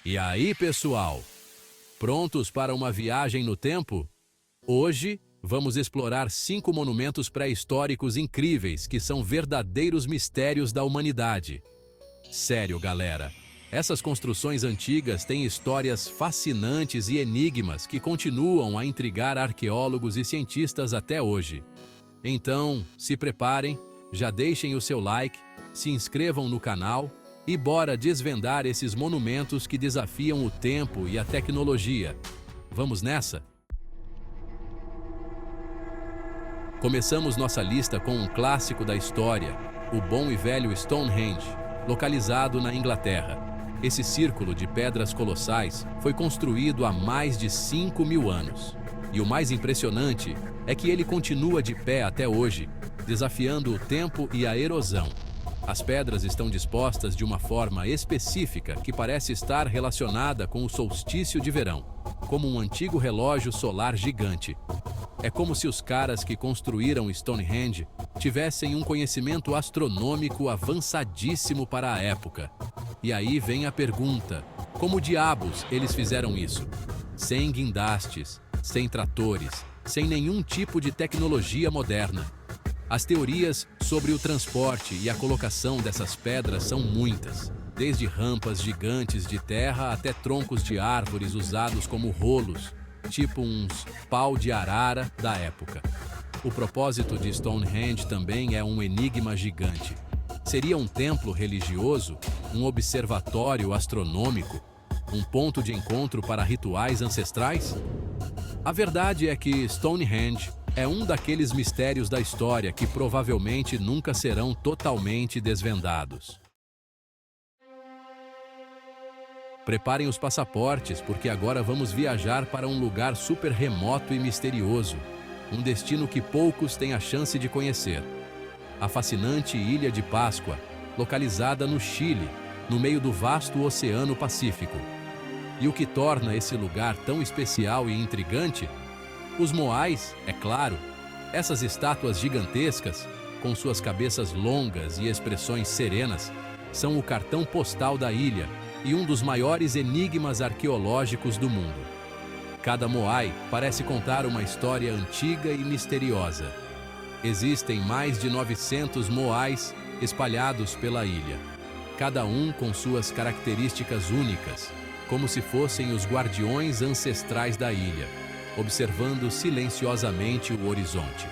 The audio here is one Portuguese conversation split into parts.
E aí, pessoal? Prontos para uma viagem no tempo? Hoje, vamos explorar 5 monumentos pré-históricos incríveis que são verdadeiros mistérios da humanidade. Sério, galera, essas construções antigas têm histórias fascinantes e enigmas que continuam a intrigar arqueólogos e cientistas até hoje. Então, se preparem, já deixem o seu like, se inscrevam no canal e bora desvendar esses monumentos que desafiam o tempo e a tecnologia. Vamos nessa? Começamos nossa lista com um clássico da história, o bom e velho Stonehenge, localizado na Inglaterra. Esse círculo de pedras colossais foi construído há mais de 5.000 anos. E o mais impressionante é que ele continua de pé até hoje, desafiando o tempo e a erosão. As pedras estão dispostas de uma forma específica que parece estar relacionada com o solstício de verão, como um antigo relógio solar gigante. É como se os caras que construíram Stonehenge tivessem um conhecimento astronômico avançadíssimo para a época. E aí vem a pergunta: como diabos eles fizeram isso? Sem guindastes, sem tratores, sem nenhum tipo de tecnologia moderna. As teorias sobre o transporte e a colocação dessas pedras são muitas, desde rampas gigantes de terra até troncos de árvores usados como rolos, tipo uns pau de arara da época. O propósito de Stonehenge também é um enigma gigante. Seria um templo religioso, um observatório astronômico, um ponto de encontro para rituais ancestrais? A verdade é que Stonehenge é um daqueles mistérios da história que provavelmente nunca serão totalmente desvendados. Preparem os passaportes, porque agora vamos viajar para um lugar super remoto e misterioso, um destino que poucos têm a chance de conhecer. A fascinante Ilha de Páscoa, localizada no Chile, no meio do vasto Oceano Pacífico. E o que torna esse lugar tão especial e intrigante? Os moais, é claro, essas estátuas gigantescas, com suas cabeças longas e expressões serenas, são o cartão postal da ilha e um dos maiores enigmas arqueológicos do mundo. Cada moai parece contar uma história antiga e misteriosa. Existem mais de 900 moais espalhados pela ilha, cada um com suas características únicas, como se fossem os guardiões ancestrais da ilha, observando silenciosamente o horizonte.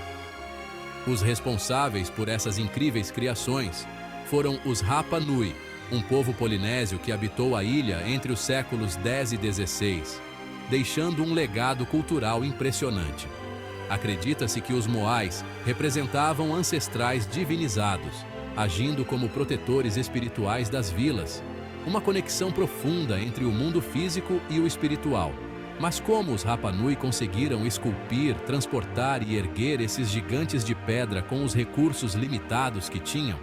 Os responsáveis por essas incríveis criações foram os Rapa Nui, um povo polinésio que habitou a ilha entre os séculos 10 e 16, deixando um legado cultural impressionante. Acredita-se que os moais representavam ancestrais divinizados, agindo como protetores espirituais das vilas, uma conexão profunda entre o mundo físico e o espiritual. Mas como os Rapa Nui conseguiram esculpir, transportar e erguer esses gigantes de pedra com os recursos limitados que tinham?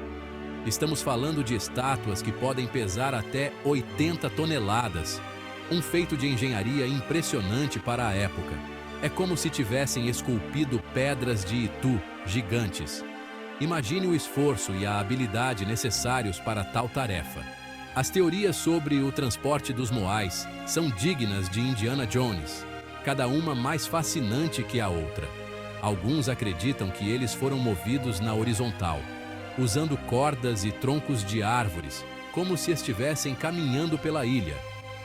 Estamos falando de estátuas que podem pesar até 80 toneladas, um feito de engenharia impressionante para a época. É como se tivessem esculpido pedras de Itu, gigantes. Imagine o esforço e a habilidade necessários para tal tarefa. As teorias sobre o transporte dos moais são dignas de Indiana Jones, cada uma mais fascinante que a outra. Alguns acreditam que eles foram movidos na horizontal, usando cordas e troncos de árvores, como se estivessem caminhando pela ilha,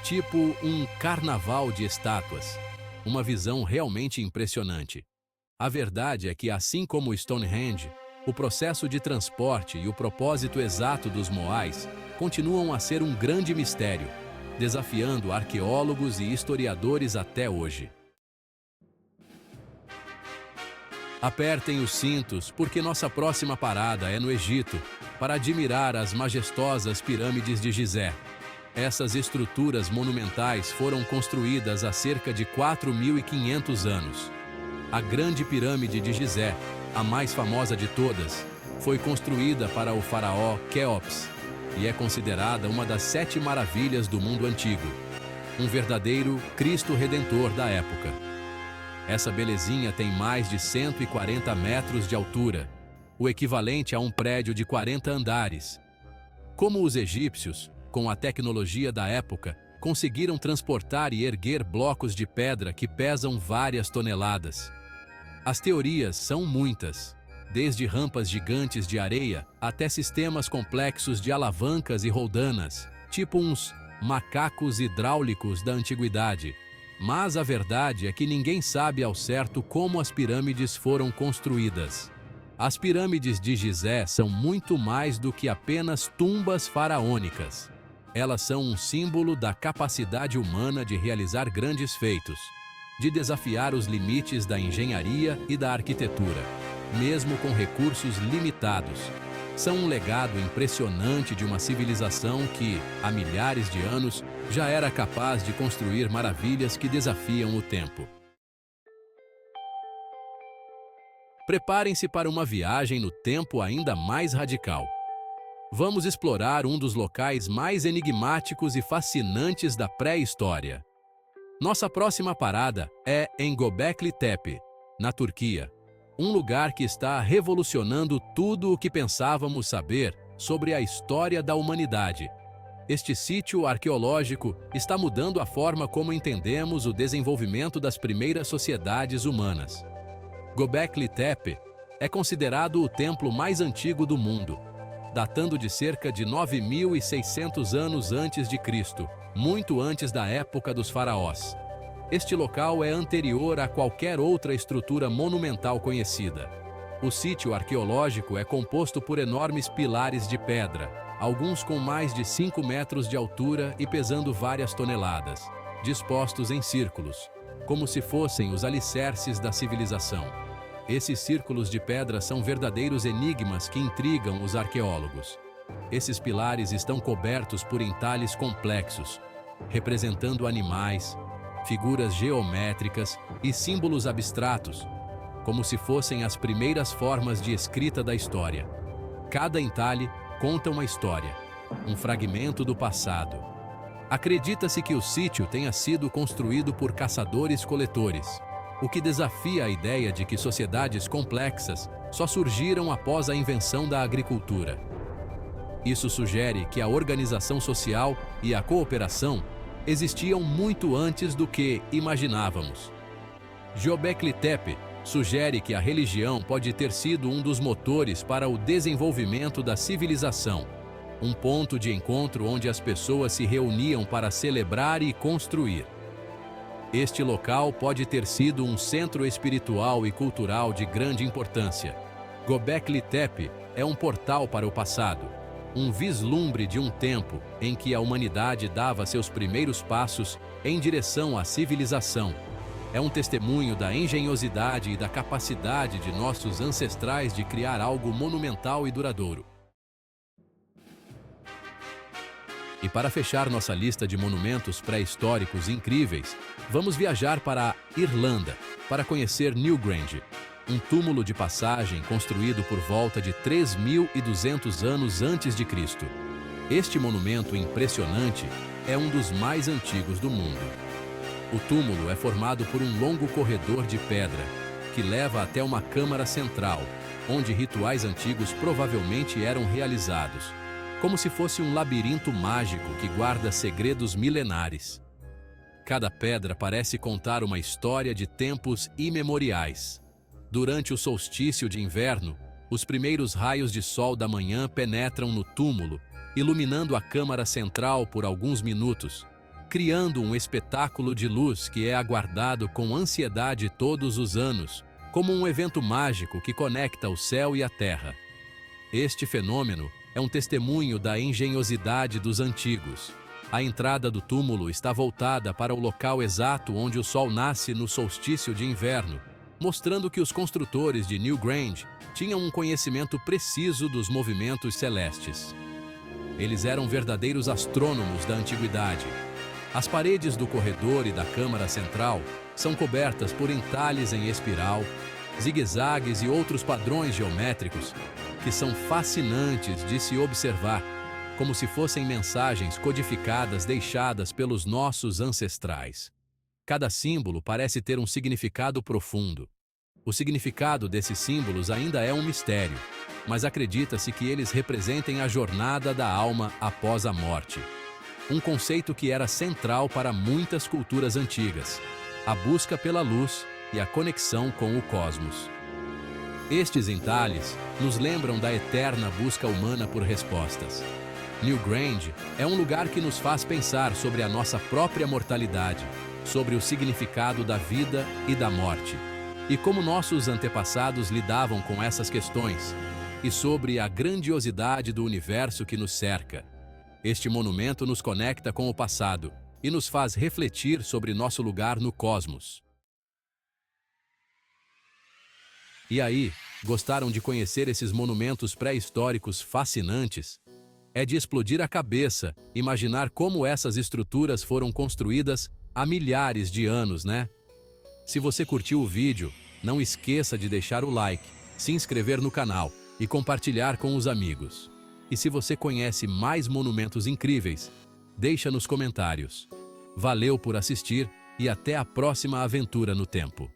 tipo um carnaval de estátuas. Uma visão realmente impressionante. A verdade é que, assim como Stonehenge, o processo de transporte e o propósito exato dos moais continuam a ser um grande mistério, desafiando arqueólogos e historiadores até hoje. Apertem os cintos, porque nossa próxima parada é no Egito, para admirar as majestosas pirâmides de Gizé. Essas estruturas monumentais foram construídas há cerca de 4.500 anos. A Grande Pirâmide de Gizé, a mais famosa de todas, foi construída para o faraó Quéops e é considerada uma das 7 maravilhas do mundo antigo, um verdadeiro Cristo Redentor da época. Essa belezinha tem mais de 140 metros de altura, o equivalente a um prédio de 40 andares. Como os egípcios, com a tecnologia da época, conseguiram transportar e erguer blocos de pedra que pesam várias toneladas. As teorias são muitas, desde rampas gigantes de areia até sistemas complexos de alavancas e roldanas, tipo uns macacos hidráulicos da antiguidade. Mas a verdade é que ninguém sabe ao certo como as pirâmides foram construídas. As pirâmides de Gizé são muito mais do que apenas tumbas faraônicas. Elas são um símbolo da capacidade humana de realizar grandes feitos, de desafiar os limites da engenharia e da arquitetura, mesmo com recursos limitados. São um legado impressionante de uma civilização que, há milhares de anos, já era capaz de construir maravilhas que desafiam o tempo. Preparem-se para uma viagem no tempo ainda mais radical. Vamos explorar um dos locais mais enigmáticos e fascinantes da pré-história. Nossa próxima parada é em Göbekli Tepe, na Turquia, um lugar que está revolucionando tudo o que pensávamos saber sobre a história da humanidade. Este sítio arqueológico está mudando a forma como entendemos o desenvolvimento das primeiras sociedades humanas. Göbekli Tepe é considerado o templo mais antigo do mundo, datando de cerca de 9.600 anos antes de Cristo, muito antes da época dos faraós. Este local é anterior a qualquer outra estrutura monumental conhecida. O sítio arqueológico é composto por enormes pilares de pedra, alguns com mais de 5 metros de altura e pesando várias toneladas, dispostos em círculos, como se fossem os alicerces da civilização. Esses círculos de pedra são verdadeiros enigmas que intrigam os arqueólogos. Esses pilares estão cobertos por entalhes complexos, representando animais, figuras geométricas e símbolos abstratos, como se fossem as primeiras formas de escrita da história. Cada entalhe conta uma história, um fragmento do passado. Acredita-se que o sítio tenha sido construído por caçadores-coletores, o que desafia a ideia de que sociedades complexas só surgiram após a invenção da agricultura. Isso sugere que a organização social e a cooperação existiam muito antes do que imaginávamos. Göbekli Tepe sugere que a religião pode ter sido um dos motores para o desenvolvimento da civilização, um ponto de encontro onde as pessoas se reuniam para celebrar e construir. Este local pode ter sido um centro espiritual e cultural de grande importância. Göbekli Tepe é um portal para o passado, um vislumbre de um tempo em que a humanidade dava seus primeiros passos em direção à civilização. É um testemunho da engenhosidade e da capacidade de nossos ancestrais de criar algo monumental e duradouro. E para fechar nossa lista de monumentos pré-históricos incríveis, vamos viajar para a Irlanda para conhecer Newgrange, um túmulo de passagem construído por volta de 3.200 anos antes de Cristo. Este monumento impressionante é um dos mais antigos do mundo. O túmulo é formado por um longo corredor de pedra que leva até uma câmara central, onde rituais antigos provavelmente eram realizados, como se fosse um labirinto mágico que guarda segredos milenares. Cada pedra parece contar uma história de tempos imemoriais. Durante o solstício de inverno, os primeiros raios de sol da manhã penetram no túmulo, iluminando a câmara central por alguns minutos, criando um espetáculo de luz que é aguardado com ansiedade todos os anos, como um evento mágico que conecta o céu e a terra. Este fenômeno é um testemunho da engenhosidade dos antigos. A entrada do túmulo está voltada para o local exato onde o sol nasce no solstício de inverno, mostrando que os construtores de Newgrange tinham um conhecimento preciso dos movimentos celestes. Eles eram verdadeiros astrônomos da antiguidade. As paredes do corredor e da câmara central são cobertas por entalhes em espiral, zigue-zagues e outros padrões geométricos que são fascinantes de se observar, como se fossem mensagens codificadas deixadas pelos nossos ancestrais. Cada símbolo parece ter um significado profundo. O significado desses símbolos ainda é um mistério, mas acredita-se que eles representem a jornada da alma após a morte. um conceito que era central para muitas culturas antigas: a busca pela luz e a conexão com o cosmos. Estes entalhes nos lembram da eterna busca humana por respostas. Newgrange é um lugar que nos faz pensar sobre a nossa própria mortalidade, sobre o significado da vida e da morte, e como nossos antepassados lidavam com essas questões, e sobre a grandiosidade do universo que nos cerca. Este monumento nos conecta com o passado e nos faz refletir sobre nosso lugar no cosmos. E aí, gostaram de conhecer esses monumentos pré-históricos fascinantes? É de explodir a cabeça imaginar como essas estruturas foram construídas há milhares de anos, né? Se você curtiu o vídeo, não esqueça de deixar o like, se inscrever no canal e compartilhar com os amigos. E se você conhece mais monumentos incríveis, deixa nos comentários. Valeu por assistir e até a próxima aventura no tempo.